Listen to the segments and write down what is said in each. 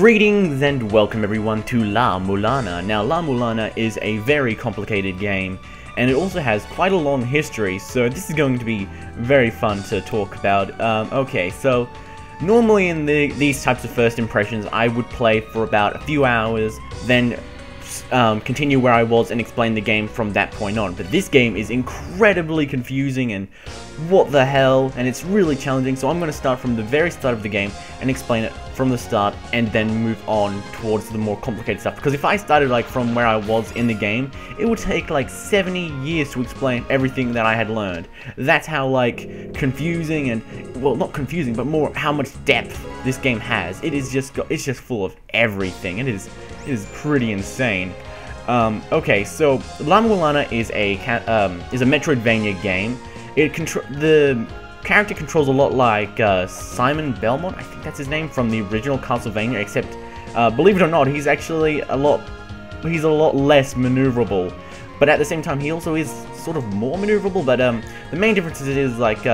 Greetings and welcome everyone to La-Mulana. Now, La-Mulana is a very complicated game, and it also has quite a long history, so this is going to be very fun to talk about. Okay, so normally in these types of first impressions, I would play for about a few hours, then continue where I was and explain the game from that point on. But this game is incredibly confusing and what the hell, and it's really challenging, so I'm going to start from the very start of the game and explain it from the start and then move on towards the more complicated stuff. Because if I started like from where I was in the game, it would take like 70 years to explain everything that I had learned. That's how like confusing and, well, not confusing, but more how much depth this game has. It's just full of everything. It is pretty insane. Okay, so La-Mulana is a metroidvania game. The character controls a lot like Simon Belmont, I think that's his name, from the original Castlevania, except believe it or not, he's actually a lot less maneuverable. But at the same time, he also is sort of more maneuverable. But the main difference is like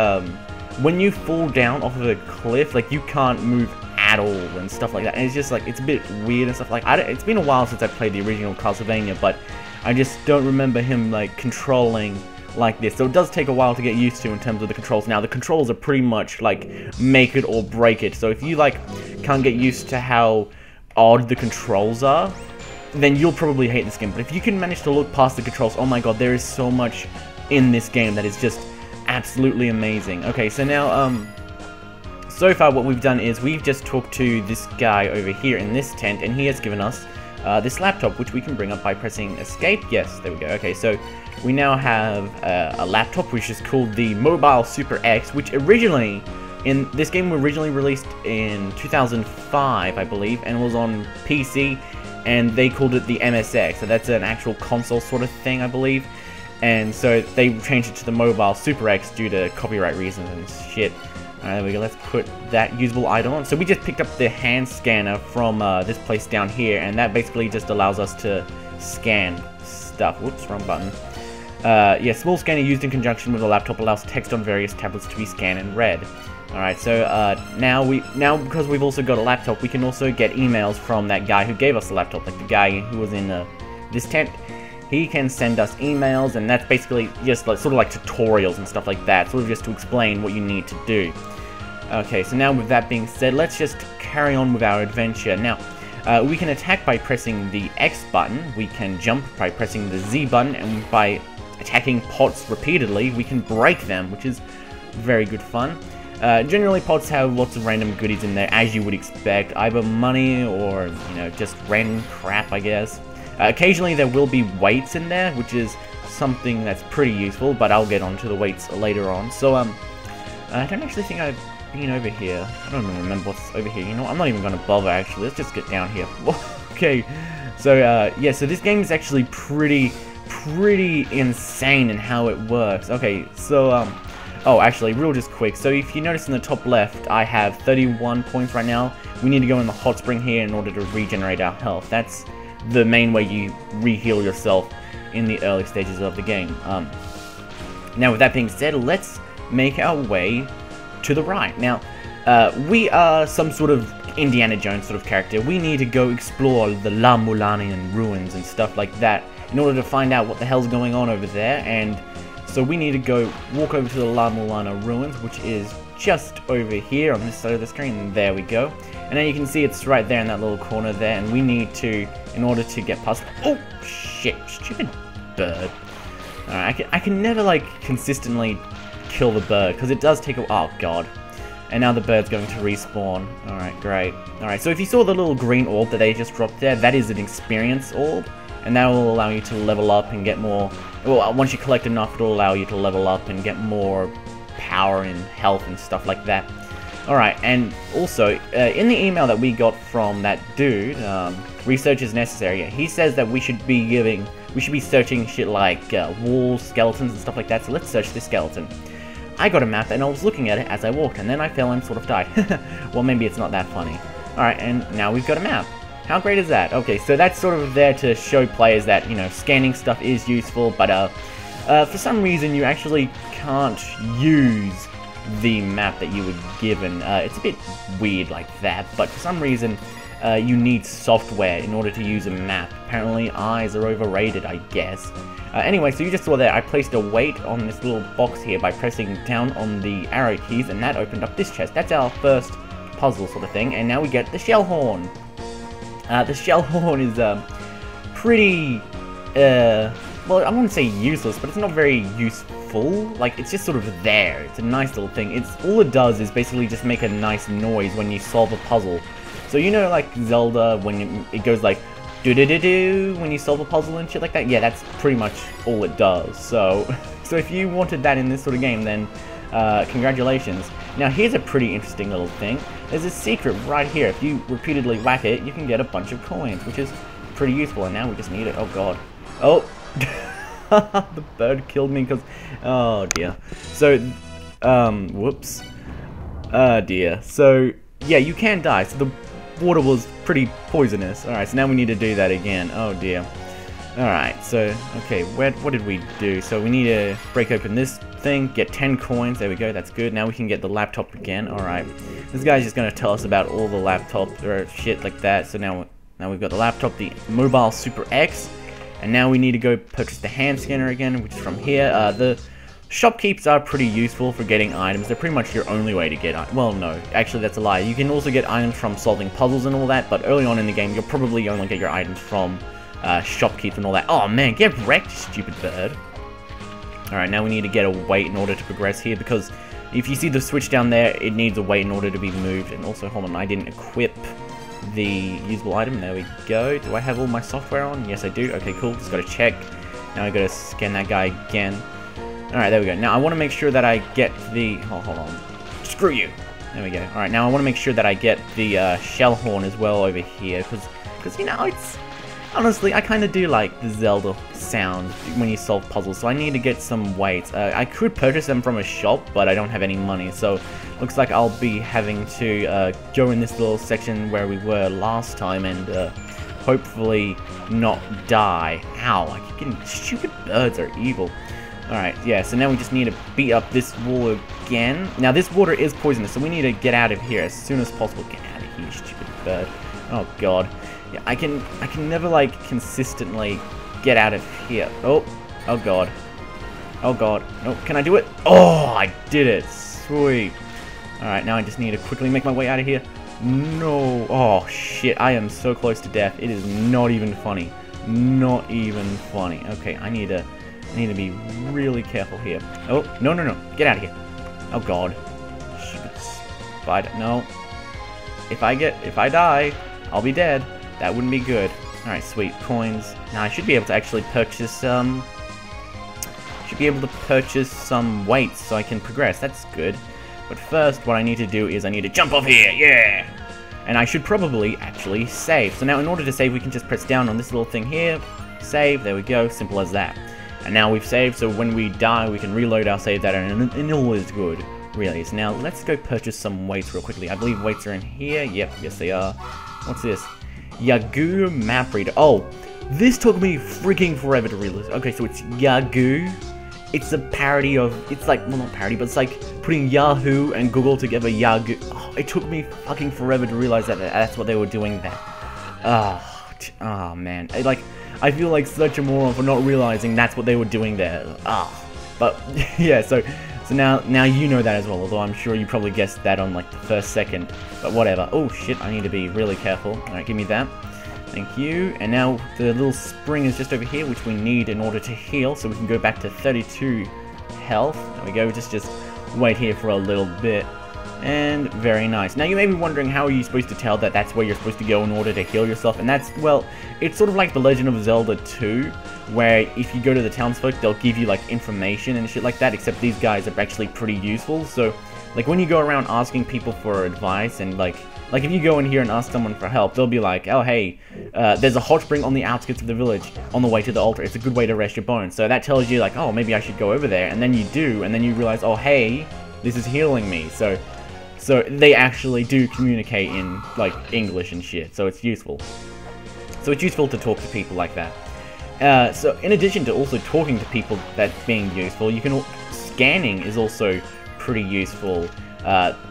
when you fall down off of a cliff, like you can't move at all and stuff like that. And it's just like it's a bit weird and stuff like. It's been a while since I played the original Castlevania, but I just don't remember him like controlling like this, so it does take a while to get used to in terms of the controls. Now the controls are pretty much like make it or break it, so if you like can't get used to how odd the controls are, then you'll probably hate this game. But if you can manage to look past the controls, oh my god, there is so much in this game that is just absolutely amazing. Okay, so now so far what we've done is we've just talked to this guy over here in this tent, and he has given us this laptop, which we can bring up by pressing escape. Yes, there we go. Okay, so we now have a laptop which is called the Mobile Super X, which originally, this game was originally released in 2005, I believe, and was on PC, and they called it the MSX, so that's an actual console sort of thing, I believe, and so they changed it to the Mobile Super X due to copyright reasons and shit. Alright, there we go, let's put that usable item on. So we just picked up the hand scanner from this place down here, and that basically just allows us to scan stuff. Whoops, wrong button. Yeah, small scanner used in conjunction with a laptop allows text on various tablets to be scanned and read. Alright, so now because we've also got a laptop, we can also get emails from that guy who gave us the laptop, like the guy who was in this tent. He can send us emails, and that's basically just like, sort of like tutorials and stuff like that, sort of just to explain what you need to do. Okay, so now with that being said, let's just carry on with our adventure. Now, we can attack by pressing the X button, we can jump by pressing the Z button, and by attacking pots repeatedly, we can break them, which is very good fun. Generally, pots have lots of random goodies in there, as you would expect, either money or, you know, just random crap, I guess. Occasionally there will be weights in there, which is something that's pretty useful, but I'll get onto the weights later on. So, I don't actually think I've been over here. I don't even remember what's over here. You know what? I'm not even going to bother, actually. Let's just get down here. Okay, so, yeah, so this game is actually pretty insane in how it works. Okay, so, oh, actually, real just quick. So if you notice in the top left, I have 31 points right now. We need to go in the hot spring here in order to regenerate our health. That's the main way you re-heal yourself in the early stages of the game. Now with that being said, let's make our way to the right. Now, we are some sort of Indiana Jones sort of character. We need to go explore the La-Mulanian ruins and stuff like that in order to find out what the hell's going on over there, and so we need to go walk over to the La-Mulana ruins, which is just over here on this side of the screen. There we go. And now you can see it's right there in that little corner there, and we need to, in order to get past... Oh, shit, stupid bird. Alright, I can never, like, consistently kill the bird, because it does take a... Oh, God. And now the bird's going to respawn. Alright, great. Alright, so if you saw the little green orb that they just dropped there, that is an experience orb, and that will allow you to level up and get more... Well, once you collect enough, it'll allow you to level up and get more power and health and stuff like that. Alright, and also, in the email that we got from that dude, research is necessary, he says that we should be searching shit like walls, skeletons, and stuff like that, so let's search this skeleton. I got a map, and I was looking at it as I walked, and then I fell and sort of died. Well, maybe it's not that funny. Alright, and now we've got a map. How great is that? Okay, so that's sort of there to show players that, you know, scanning stuff is useful, but for some reason you actually can't use the map that you were given. It's a bit weird like that, but for some reason you need software in order to use a map. Apparently eyes are overrated, I guess. Anyway, so you just saw there, I placed a weight on this little box here by pressing down on the arrow keys, and that opened up this chest. That's our first puzzle sort of thing, and now we get the shell horn. The shell horn is pretty, well, I wouldn't say useless, but it's not very useful. Like, it's just sort of there. It's a nice little thing. All it does is basically just make a nice noise when you solve a puzzle. So you know, like Zelda, when it goes like do-do-do-do when you solve a puzzle and shit like that? Yeah, that's pretty much all it does. So if you wanted that in this sort of game, then congratulations. Now here's a pretty interesting little thing. There's a secret right here. If you repeatedly whack it, you can get a bunch of coins, which is pretty useful. And now we just need it. Oh god. Oh, the bird killed me because, oh dear. So, whoops. Dear. So yeah, you can die. So the water was pretty poisonous. Alright, so now we need to do that again. Oh dear. Alright, so, okay, what did we do? So we need to break open this thing, get 10 coins, there we go, that's good. Now we can get the laptop again, alright. This guy's just gonna tell us about all the laptops or shit like that. So now we've got the laptop, the Mobile Super X, and now we need to go purchase the hand scanner again, which is from here. The shopkeepers are pretty useful for getting items. They're pretty much your only way to get items. Well, no, actually that's a lie. You can also get items from solving puzzles and all that, but early on in the game, you'll probably only get your items from shopkeepers and all that. Oh man, get wrecked, stupid bird. Alright, now we need to get a weight in order to progress here, because if you see the switch down there, it needs a weight in order to be moved. And also, hold on, I didn't equip the usable item. There we go. Do I have all my software on? Yes, I do. Okay, cool. Just gotta check. Now I gotta scan that guy again. Alright, there we go. Now I want to make sure that I get the... Oh, hold on. Screw you! There we go. Alright, now I want to make sure that I get the shell horn as well over here, because you know, it's... Honestly, I kind of do like the Zelda sound when you solve puzzles, so I need to get some weights. I could purchase them from a shop, but I don't have any money, so looks like I'll be having to go in this little section where we were last time and hopefully not die. Ow, I keep getting... Stupid birds are evil. Alright, yeah, so now we just need to beat up this wall again. Now, this water is poisonous, so we need to get out of here as soon as possible. Get out of here, stupid bird. Oh, God. Yeah, I can never, like, consistently get out of here. Oh, oh, God. Oh, God. No, can I do it? Oh, I did it. Sweet. Alright, now I just need to quickly make my way out of here. No. Oh, shit. I am so close to death. It is not even funny. Not even funny. Okay, I need to be really careful here. Oh, no, no, no. Get out of here. Oh, God. Stupid spider. No. If I die, I'll be dead. That wouldn't be good. Alright, sweet. Coins. Now, I should be able to actually purchase some... Should be able to purchase some weights so I can progress. That's good. But first, what I need to do is I need to jump off here. Yeah! And I should probably actually save. So now, in order to save, we can just press down on this little thing here. Save. There we go. Simple as that. And now we've saved, so when we die, we can reload our save data, and all is good, really. So now, let's go purchase some weights real quickly. I believe weights are in here. Yep, yes they are. What's this? Yagoo Map Reader. Oh, this took me freaking forever to realize. Okay, so it's Yagoo. It's a parody of... It's like... Well, not parody, but it's like putting Yahoo and Google together, Yagoo. Oh, it took me fucking forever to realize that that's what they were doing there. Oh man. I feel like such a moron for not realizing that's what they were doing there. But yeah, so now you know that as well, although I'm sure you probably guessed that on like the first second, but whatever. Oh shit, I need to be really careful. Alright, give me that. Thank you. And now the little spring is just over here, which we need in order to heal, so we can go back to 32 health. There we go, just wait here for a little bit. And very nice. Now you may be wondering, how are you supposed to tell that that's where you're supposed to go in order to heal yourself? And that's, well, it's sort of like The Legend of Zelda 2, where if you go to the townsfolk, they'll give you like information and shit like that, except these guys are actually pretty useful. So like when you go around asking people for advice, and like if you go in here and ask someone for help, they'll be like, oh hey, there's a hot spring on the outskirts of the village on the way to the altar. It's a good way to rest your bones. So that tells you like, oh, maybe I should go over there. And then you do, and then you realize, oh hey, this is healing me. So they actually do communicate in, like, English and shit, so it's useful. So it's useful to talk to people like that. So in addition to also talking to people, that's being useful, scanning is also pretty useful.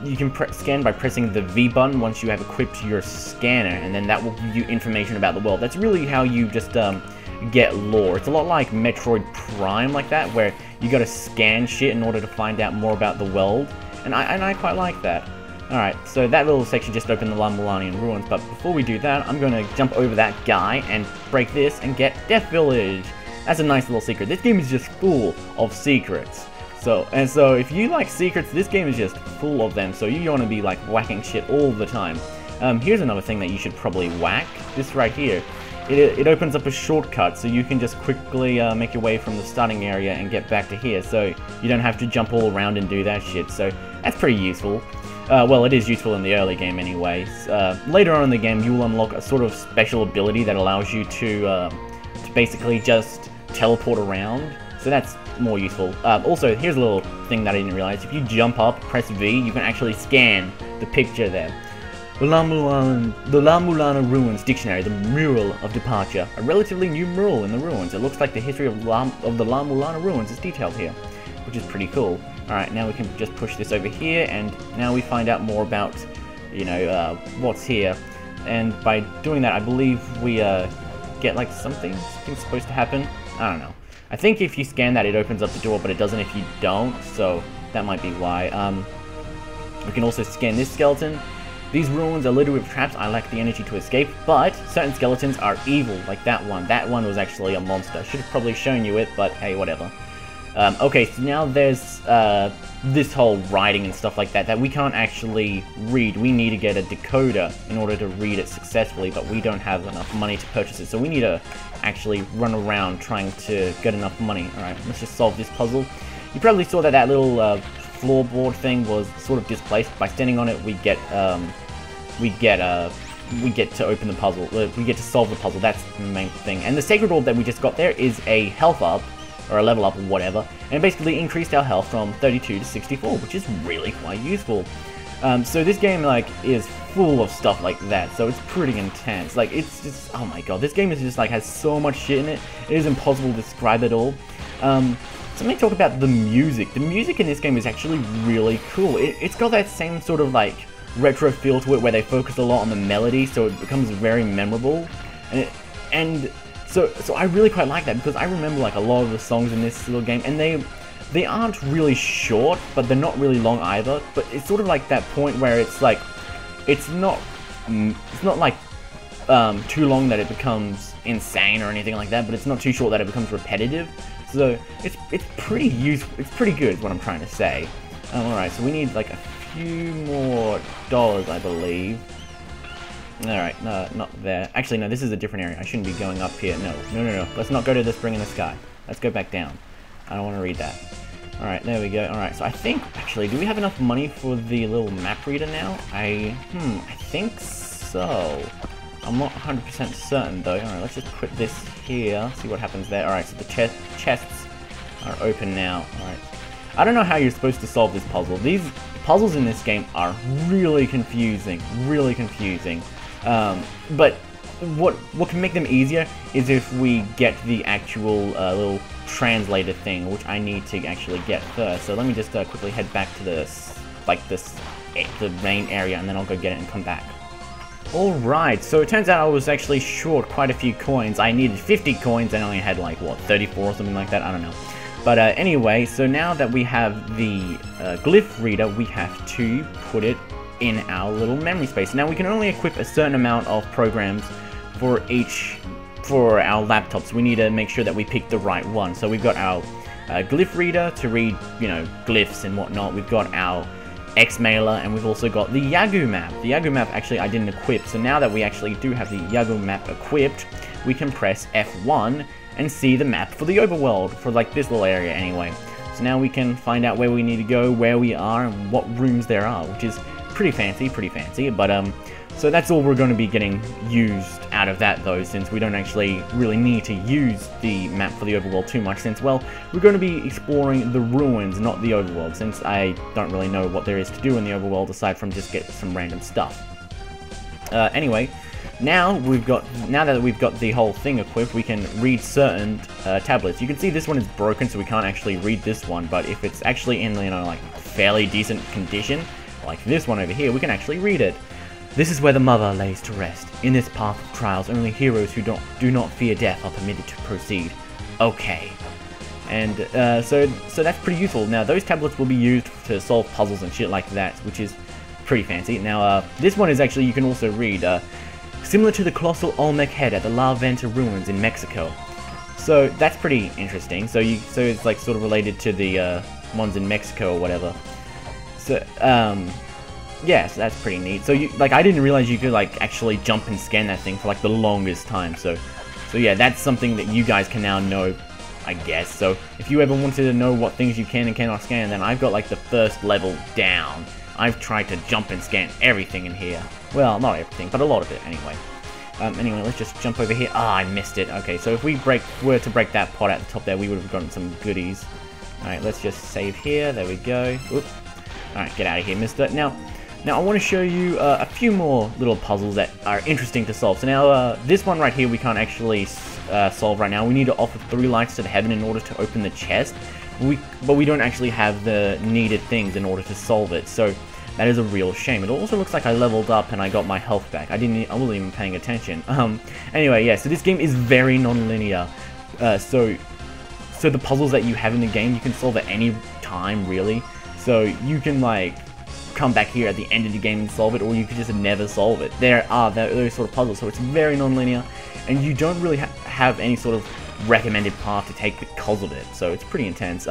You can scan by pressing the V button once you have equipped your scanner, and then that will give you information about the world. That's really how you just get lore. It's a lot like Metroid Prime like that, where you gotta scan shit in order to find out more about the world, and I quite like that. Alright, so that little section just opened the La-Mulana ruins, but before we do that, I'm gonna jump over that guy and break this and get Death Village. That's a nice little secret. This game is just full of secrets. So if you like secrets, this game is just full of them, so you want to be like whacking shit all the time. Here's another thing that you should probably whack. This right here. It opens up a shortcut, so you can just quickly make your way from the starting area and get back to here, so you don't have to jump all around and do that shit, so that's pretty useful. Well, it is useful in the early game anyways. Later on in the game, you will unlock a sort of special ability that allows you to basically just teleport around, so that's more useful. Also, here's a little thing that I didn't realize. If you jump up, press V, you can actually scan the picture there. The La-Mulana Ruins Dictionary, the Mural of Departure. A relatively new mural in the ruins. It looks like the history of the La-Mulana Ruins is detailed here, which is pretty cool. Alright, now we can just push this over here, and now we find out more about, you know, what's here. And by doing that, I believe we get like something's supposed to happen. I don't know. I think if you scan that, it opens up the door, but it doesn't if you don't, so that might be why. We can also scan this skeleton. These ruins are littered with traps. I lack the energy to escape, but certain skeletons are evil, like that one. That one was actually a monster. Should have probably shown you it, but hey, whatever. Okay, so now there's this whole writing and stuff like that we can't actually read. We need to get a decoder in order to read it successfully, but we don't have enough money to purchase it, so we need to actually run around trying to get enough money. Alright, let's just solve this puzzle. You probably saw that that little floorboard thing was sort of displaced. By standing on it, we get to open the puzzle. We get to solve the puzzle. That's the main thing. And the sacred orb that we just got there is a health up, or a level up, or whatever, and basically increased our health from 32 to 64, which is really quite useful. So this game, like, is full of stuff like that, so it's pretty intense. Like, it's just, oh my god, this game is just, like, has so much shit in it, it is impossible to describe it all. So let me talk about the music. The music in this game is actually really cool. It's got that same sort of, like, retro feel to it, where they focus a lot on the melody, so it becomes very memorable. So I really quite like that, because I remember like a lot of the songs in this little game, and they aren't really short, but they're not really long either. But it's sort of like that point where it's like, it's not like too long that it becomes insane or anything like that, but it's not too short that it becomes repetitive. So it's pretty useful. It's pretty good, is what I'm trying to say. Alright, so we need like a few more dollars, I believe. Alright, no, not there. Actually, no, this is a different area. I shouldn't be going up here. No. Let's not go to the spring in the sky. Let's go back down. I don't want to read that. Alright, there we go. Alright, so I think, actually, do we have enough money for the little map reader now? I think so. I'm not 100% certain, though. Alright, let's just put this here, see what happens there. Alright, so the chests are open now. Alright. I don't know how you're supposed to solve this puzzle. These puzzles in this game are really confusing. But what can make them easier is if we get the actual little translator thing, which I need to actually get first. So let me just quickly head back to the main area, and then I'll go get it and come back. Alright, so it turns out I was actually short quite a few coins. I needed 50 coins and I only had like, what, 34 or something like that? I don't know. But anyway, so now that we have the glyph reader, we have to put it in our little memory space. Now we can only equip a certain amount of programs for our laptops. We need to make sure that we pick the right one. So we've got our glyph reader to read, you know, glyphs and whatnot. We've got our X-mailer, and we've also got the Yagoo map. The Yagoo map actually I didn't equip, so now that we actually do have the Yagoo map equipped, we can press F1 and see the map for the overworld, for like this little area anyway. So now we can find out where we need to go, where we are, and what rooms there are, which is pretty fancy, but so that's all we're going to be getting used out of that though, since we don't actually really need to use the map for the overworld too much, since, well, we're going to be exploring the ruins, not the overworld, since I don't really know what there is to do in the overworld aside from just get some random stuff. Anyway, now that we've got the whole thing equipped, we can read certain tablets. You can see this one is broken, so we can't actually read this one, but if it's actually in, you know, like fairly decent condition, like this one over here, we can actually read it. This is where the mother lays to rest. In this path of trials, only heroes who do not fear death are permitted to proceed. Okay. And so that's pretty useful. Now those tablets will be used to solve puzzles and shit like that, which is pretty fancy. Now this one is actually, you can also read, similar to the colossal Olmec head at the La Venta ruins in Mexico. So that's pretty interesting. So it's like sort of related to the ones in Mexico or whatever. So yeah, so that's pretty neat. So I didn't realize you could like actually jump and scan that thing for like the longest time. So yeah, that's something that you guys can now know, I guess. So if you ever wanted to know what things you can and cannot scan, then I've got like the first level down. I've tried to jump and scan everything in here. Well, not everything, but a lot of it anyway. Anyway, let's just jump over here. Ah, I missed it. Okay, so if we were to break that pot at the top there, we would have gotten some goodies. Alright, let's just save here. There we go. Oop. Alright, get out of here, mister. Now I want to show you a few more little puzzles that are interesting to solve. So now, this one right here we can't actually solve right now. We need to offer 3 lights to the heaven in order to open the chest. But we don't actually have the needed things in order to solve it. So that is a real shame. It also looks like I leveled up and I got my health back. I wasn't even paying attention. Anyway, yeah. So this game is very non-linear. So the puzzles that you have in the game, you can solve at any time, really. So you can like come back here at the end of the game and solve it, or you could just never solve it. There are those sort of puzzles. So it's very non-linear, and you don't really have any sort of recommended path to take because of it. So it's pretty intense.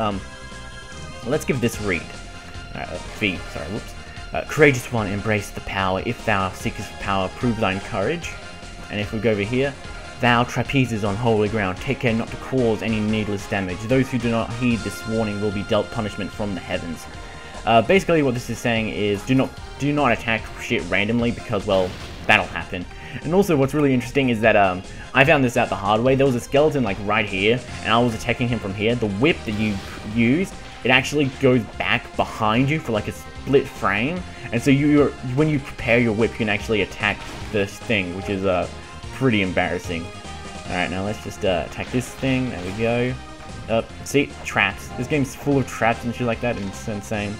Let's give this read. V. Sorry. Whoops. Courageous one, embrace the power. If thou seekest power, prove thine courage. And if we go over here, thou trapezes on holy ground, take care not to cause any needless damage. Those who do not heed this warning will be dealt punishment from the heavens. Basically what this is saying is do not attack shit randomly, because, well, that'll happen. And also what's really interesting is that I found this out the hard way. There was a skeleton like right here, and I was attacking him from here. The whip that you use, it actually goes back behind you for like a split frame, and so when you prepare your whip, you can actually attack this thing, which is pretty embarrassing. Alright, now let's just attack this thing. There we go. See? Traps. This game's full of traps and shit like that, and it's insane.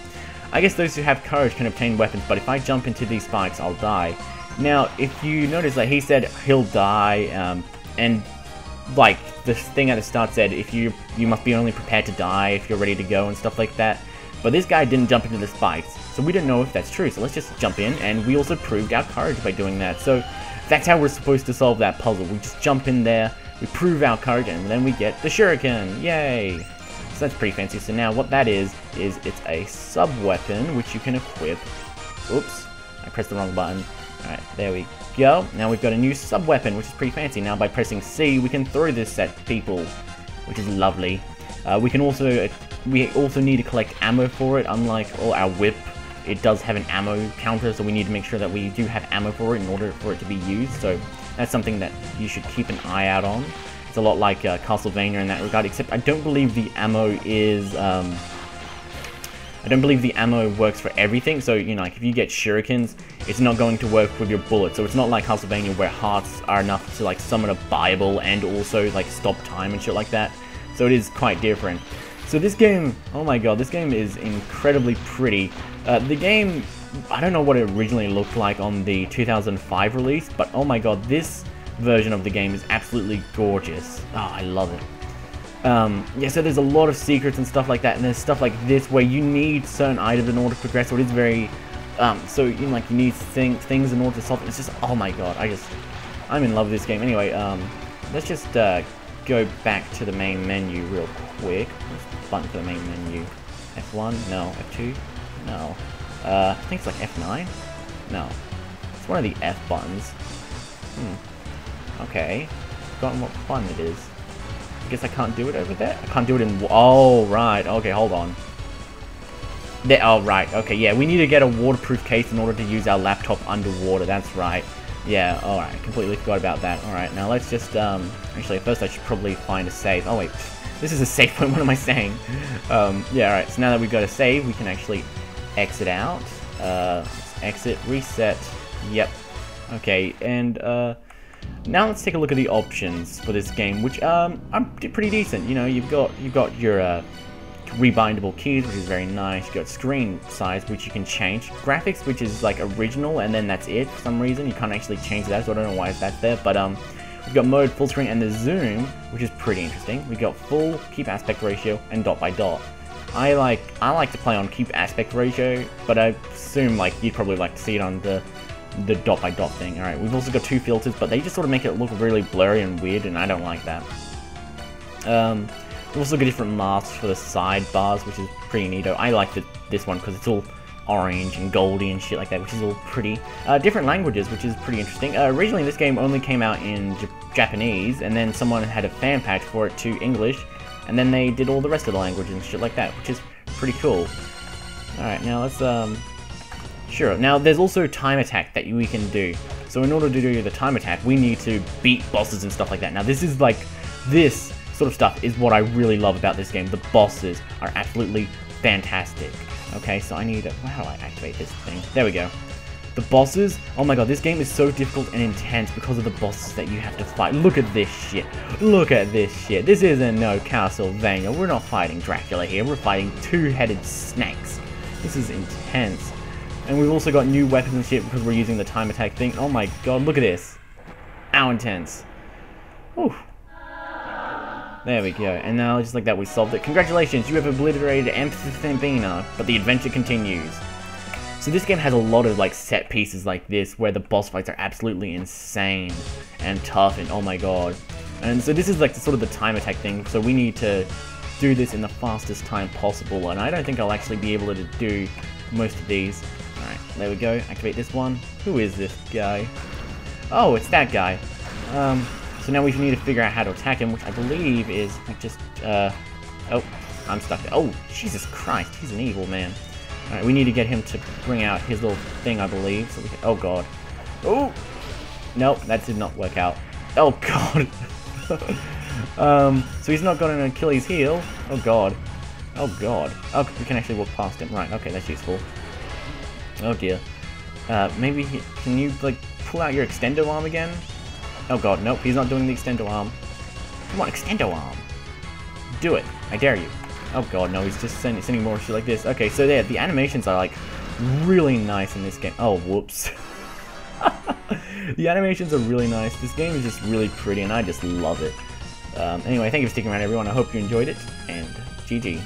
I guess those who have courage can obtain weapons, but if I jump into these spikes, I'll die. Now, if you notice that he said he'll die, and like this thing at the start said, if you must be only prepared to die if you're ready to go and stuff like that. But this guy didn't jump into the spikes, so we don't know if that's true. So let's just jump in, and we also proved our courage by doing that. So that's how we're supposed to solve that puzzle. We just jump in there, we prove our courage, and then we get the shuriken. Yay! So that's pretty fancy. So now what that is it's a sub-weapon, which you can equip. Oops, I pressed the wrong button. Alright, there we go. Now we've got a new sub-weapon, which is pretty fancy. Now by pressing C, we can throw this at people, which is lovely. We also need to collect ammo for it. Unlike our whip, it does have an ammo counter, so we need to make sure that we do have ammo for it in order for it to be used. So that's something that you should keep an eye out on. It's a lot like Castlevania in that regard, except I don't believe the ammo is I don't believe the ammo works for everything. So, you know, like if you get shurikens, it's not going to work with your bullets. So it's not like Castlevania where hearts are enough to like summon a Bible and also like stop time and shit like that. So it is quite different. So this game, oh my god, this game is incredibly pretty. The game, I don't know what it originally looked like on the 2005 release, but oh my god, this version of the game is absolutely gorgeous. Oh, I love it. Yeah, so there's a lot of secrets and stuff like that, and there's stuff like this where you need certain items in order to progress, so it is very, so, you know, like, you need things in order to solve it. It's just, oh my god, I'm in love with this game. Anyway, let's just, go back to the main menu real quick. What's the button for the main menu? F1? No. F2? No. I think it's like F9? No. It's one of the F buttons. Okay. Forgotten what button it is. I guess I can't do it over there? I can't do it in... Oh, right. Okay, hold on. There. Oh, right. Okay, yeah. We need to get a waterproof case in order to use our laptop underwater. That's right. Yeah, alright. Completely forgot about that. Alright, now let's just... Actually, first I should probably find a save. Oh, wait. This is a save point. What am I saying? Yeah, alright. So now that we've got a save, we can actually exit out. Let's exit. Reset. Yep. Okay, and... now let's take a look at the options for this game, which are pretty decent. You know, you've got your rebindable keys, which is very nice. You got screen size, which you can change. Graphics, which is like original, and then that's it. For some reason, you can't actually change that, so I don't know why that's there. But we've got mode, full screen, and the zoom, which is pretty interesting. We've got full, keep aspect ratio, and dot by dot. I like to play on keep aspect ratio, but I assume like you'd probably like to see it on the dot by dot thing. Alright, we've also got 2 filters, but they just sort of make it look really blurry and weird, and I don't like that. We've also got different masks for the sidebars, which is pretty neato. I like this one because it's all orange and goldy and shit like that, which is all pretty. Different languages, which is pretty interesting. Originally, this game only came out in Japanese, and then someone had a fan patch for it to English, and then they did all the rest of the languages and shit like that, which is pretty cool. Alright, now let's, Sure, now there's also time attack that we can do. So in order to do the time attack, we need to beat bosses and stuff like that. Now this is like, this sort of stuff is what I really love about this game. The bosses are absolutely fantastic. Okay, so I need, how do I activate this thing? There we go. The bosses, oh my god, this game is so difficult and intense because of the bosses that you have to fight. Look at this shit. Look at this shit. This isn't no Castlevania. We're not fighting Dracula here. We're fighting 2-headed snakes. This is intense. And we've also got new weapons and shit because we're using the time attack thing. Oh my god, look at this. How intense. Whew. There we go, and now just like that we solved it. Congratulations, you have obliterated Amphitheambina, but the adventure continues. So this game has a lot of like set pieces like this, where the boss fights are absolutely insane and tough, and oh my god. And so this is like sort of the time attack thing, so we need to do this in the fastest time possible, and I don't think I'll actually be able to do most of these. Alright, there we go, activate this one. Who is this guy? Oh, it's that guy. So now we need to figure out how to attack him, which I believe is like just, oh, I'm stuck there. Oh, Jesus Christ, he's an evil man. Alright, we need to get him to bring out his little thing, I believe, so we can, oh god. Oh! Nope, that did not work out. Oh god. So he's not got an Achilles heel. Oh god. Oh god. Oh, we can actually walk past him. Right, okay, that's useful. Oh dear. Maybe, can you, like, pull out your extendo arm again? Oh god, nope, he's not doing the extendo arm. Come on, extendo arm. Do it. I dare you. Oh god, no, he's just sending more shit like this. Okay, so there, the animations are, like, really nice in this game. Oh, whoops. The animations are really nice. This game is just really pretty, and I just love it. Anyway, thank you for sticking around, everyone. I hope you enjoyed it, and GG.